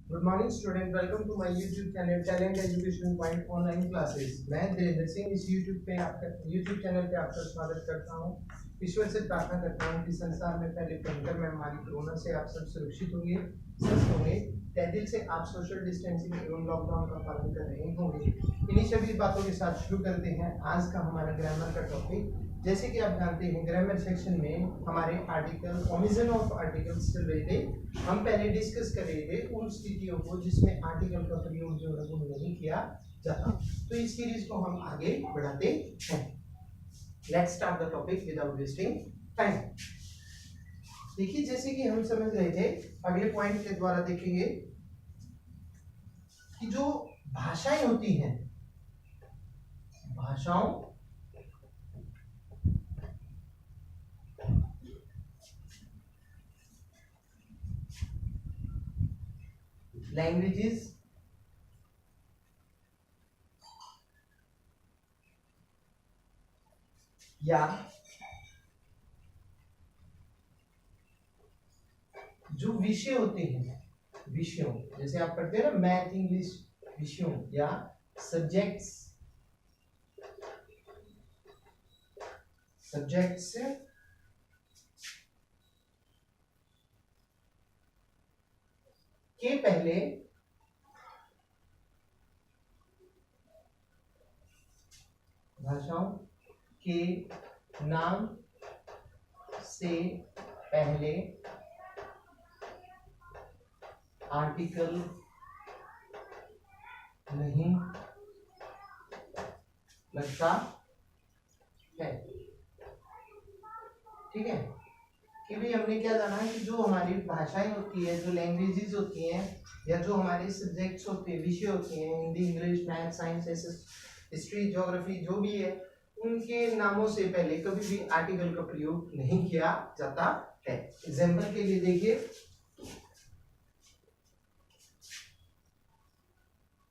Good morning student, welcome to my YouTube channel talent education point online classes. मैं धीरेन्द्र सिंह इस YouTube channel पे आपका स्वागत करता हूँ। ईश्वर से प्रार्थना करता हूँ कि संसार में पहले भयंकर महामारी कोरोना से आप सब सुरक्षित होंगे, स्वस्थ होंगे, तहे दिल से आप सोशल डिस्टेंसिंग एवं लॉकडाउन का पालन कर रहे होंगे। इन्हीं सभी बातों के साथ शुरू करते हैं आज का हमारा ग्रामर का टॉपिक। जैसे कि आप जानते हैं ग्रामर सेक्शन में हमारे आर्टिकल ओमिशन ऑफ आर्टिकल्स चल रहे थे। हम पहले डिस्कस कर रहे थे उन स्थितियों को जिसमें आर्टिकल का प्रयोग जो है वो नहीं किया जाता। तो इस सीरीज को हम आगे बढ़ाते हैं। Let's start the topic without wasting time. देखिए जैसे कि हम समझ रहे थे, अगले पॉइंट के द्वारा देखेंगे कि जो भाषाएं होती हैं, भाषाओं लैंग्वेजेस या जो विषय होते हैं, विषयों जैसे आप पढ़ते हैं ना मैथ इंग्लिश, विषयों या सब्जेक्ट्स के पहले भाषाओं के नाम से पहले आर्टिकल नहीं लगता है। ठीक है कि भाई हमने क्या जाना है कि जो हमारी भाषाएं होती है, जो लैंग्वेजेस होती हैं या जो हमारे सब्जेक्ट्स होते हैं, विषय होते हैं, Hindi English math science history geography जो भी है, उनके नामों से पहले कभी भी आर्टिकल का प्रयोग नहीं किया जाता है। एग्जाम्पल के लिए देखिए,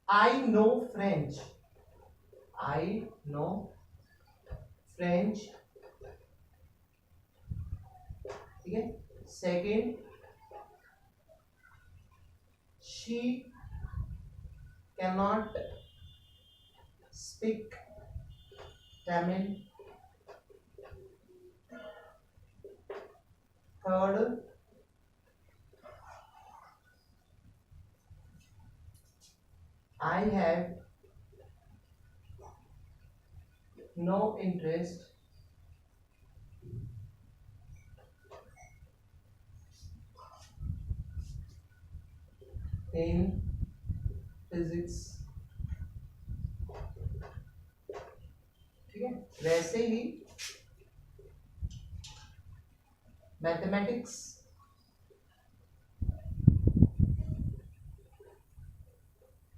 I know French, I know French. ठीक है। Second, she cannot speak Tamil. Third, I have no interest in physics। ठीक है। वैसे ही mathematics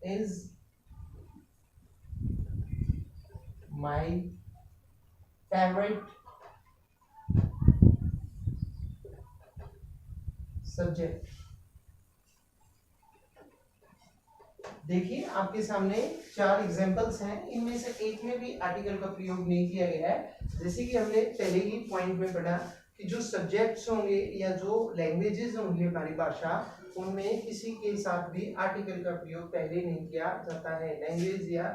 is my favorite subject। देखिए आपके सामने चार एग्जांपल्स हैं, इनमें से एक में भी आर्टिकल का प्रयोग नहीं किया गया है। जैसे कि हमने पहले ही पॉइंट में पढ़ा कि जो सब्जेक्ट्स होंगे या जो लैंग्वेजेस होंगी हमारी भाषा, उनमें किसी के साथ भी आर्टिकल का प्रयोग पहले नहीं किया जाता है, लैंग्वेज या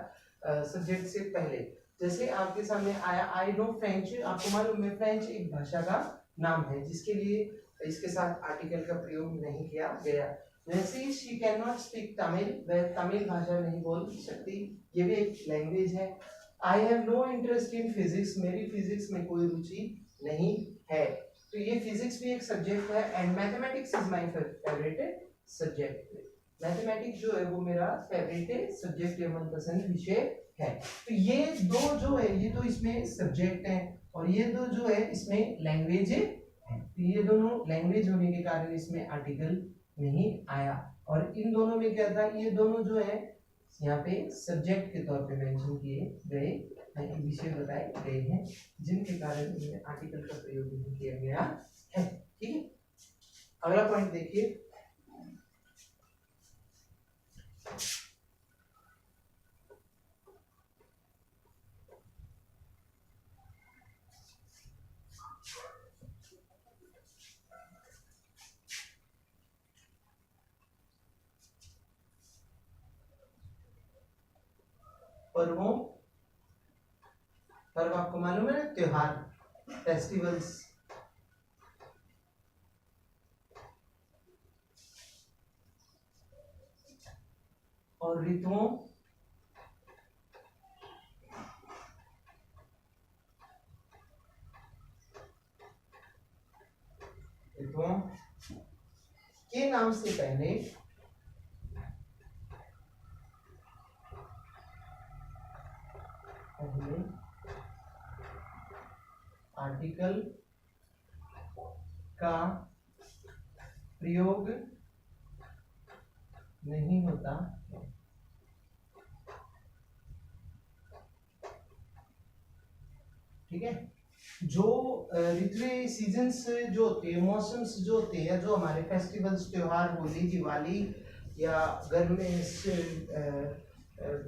सब्जेक्ट से पहले। जैसे आपके सामने आया आई नो फ्रेंच, आपको मालूम है फ्रेंच एक भाषा का नाम है जिसके लिए इसके साथ आर्टिकल का प्रयोग नहीं किया गया। वैसे ही she can not speak Tamil, वह तमिल भाषा नहीं बोल सकती, ये भी एक लैंग्वेज है। I have no interest in physics, मेरी फिजिक्स में कोई रुचि नहीं है, तो ये फिजिक्स भी एक सब्जेक्ट है। And mathematics is my favourite subject, mathematics जो है वो मेरा फेवरेट सब्जेक्ट या मनपसंद विषय है। तो ये दो जो है ये तो इसमें सब्जेक्ट है और ये दो जो है इसमें लैंग्वेज है। तो ये दोनों लैंग्वेज होने के कारण इसमें आर्टिकल नहीं आया। और इन दोनों में क्या था, ये दोनों जो है यहाँ पे सब्जेक्ट के तौर पे मेंशन किए गए, विषय बताए गए हैं जिनके कारण इनमें आर्टिकल का प्रयोग नहीं किया गया है। ठीक है। अगला पॉइंट देखिए, पर्वों, पर्व आपको मालूम है ना, त्योहार, फेस्टिवल्स, और ऋतुओं, ऋतुओं के नाम से पहले आर्टिकल का प्रयोग नहीं होता, ठीक है। जो ऋतुएं, सीजन्स जो होते हैं, मौसम्स जो होते हैं, जो हमारे फेस्टिवल्स, त्योहार, होली, दिवाली या गर्मी,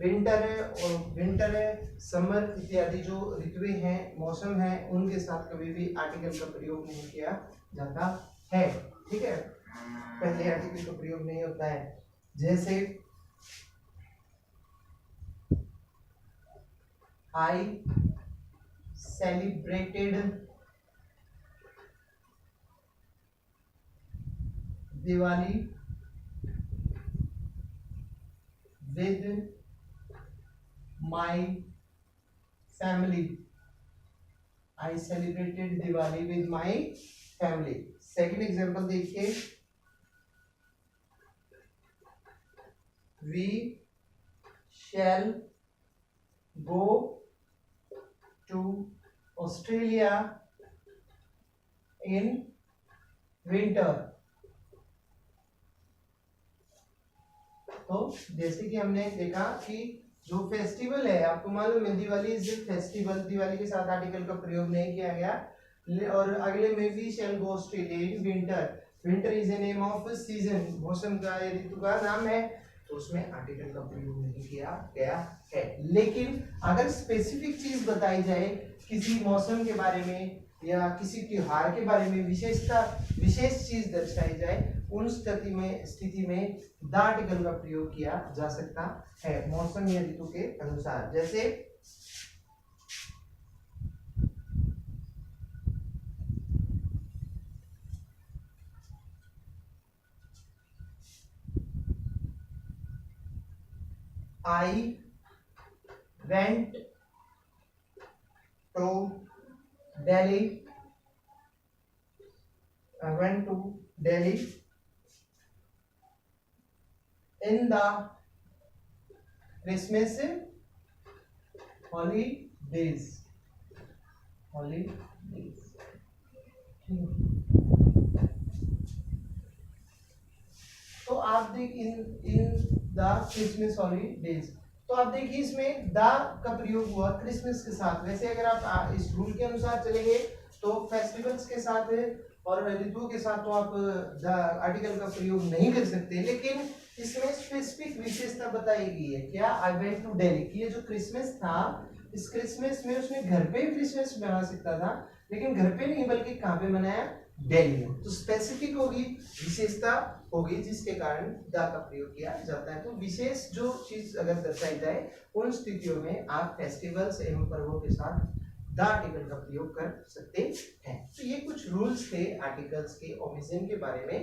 विंटर है और विंटर है, समर इत्यादि जो ऋतुएं हैं, मौसम है, उनके साथ कभी भी आर्टिकल का प्रयोग नहीं किया जाता है, ठीक है। पहले आर्टिकल का प्रयोग नहीं होता है। जैसे I celebrated Diwali with my family. I celebrated Diwali with my family. Second example देखिए, we shall go to Australia in winter. तो जैसे कि हमने देखा कि जो फेस्टिवल है, आपको मालूम है दिवाली इज फेस्टिवल, दिवाली के साथ आर्टिकल का प्रयोग नहीं किया गया। और अगले में we shall go Australia in winter, winter is a name of season, मौसम का, ऋतु का नाम है, तो उसमें आर्टिकल का प्रयोग नहीं किया गया है। लेकिन अगर स्पेसिफिक चीज बताई जाए किसी मौसम के बारे में या किसी त्योहार के बारे में, विशेष चीज दर्शाई जाए, उन स्थिति में द आर्टिकल का प्रयोग किया जा सकता है मौसम या ऋतु के अनुसार। जैसे I went to Delhi. I went to Delhi in the Christmas holidays. तो आप देख इन द क्रिसमस हॉलीडेज, तो आप देखिए इसमें द का प्रयोग हुआ क्रिसमस के साथ। वैसे अगर आप इस रूल के अनुसार चलेंगे तो फेस्टिवल्स के साथ और ऋतुओं के साथ तो आप द आर्टिकल का प्रयोग नहीं कर सकते, लेकिन इसमें स्पेसिफिक विशेषता बताई गई है। क्या? आई वेंट टू दिल्ली, कि ये जो क्रिसमस था, इस क्रिसमस में उसने घर पे क्रिसमस मना सकता था, लेकिन घर पे नहीं बल्कि कहाँ पे मनाया? दिल्ली में। तो स्पेसिफिक होगी, विशेषता होगी, जिसके कारण द का प्रयोग किया जाता है। तो विशेष जो चीज अगर दर्शाई जाए, उन स्थितियों में आप फेस्टिवल्स एवं पर्वों के साथ द आर्टिकल का प्रयोग कर सकते हैं। तो ये कुछ रूल्स थे आर्टिकल्स के ओमिशन के बारे में,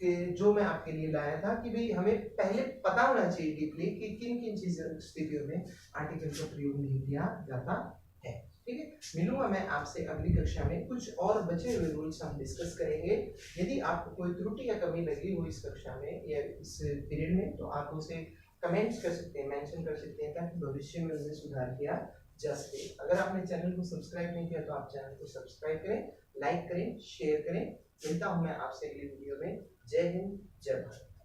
कि जो मैं आपके लिए लाया था कि भाई हमें पहले पता होना चाहिए डीपली कि किन किन स्थितियों में आर्टिकल का प्रयोग नहीं किया जाता है। ठीक है, मिलूंगा मैं आपसे अगली कक्षा में, कुछ और बचे हुए रूल्स हम डिस्कस करेंगे। यदि आपको कोई त्रुटि या कमी लगी हो इस कक्षा में या इस पीरियड में, तो आप उसे कमेंट्स कर सकते हैं, मेंशन कर सकते हैं, ताकि भविष्य में उन्हें सुधार किया जा सके। अगर आपने चैनल को सब्सक्राइब नहीं किया तो आप चैनल को सब्सक्राइब करें, लाइक करें, शेयर करें। मिलता हूं मैं आपसे अगली वीडियो में। जय हिंद, जय भारत।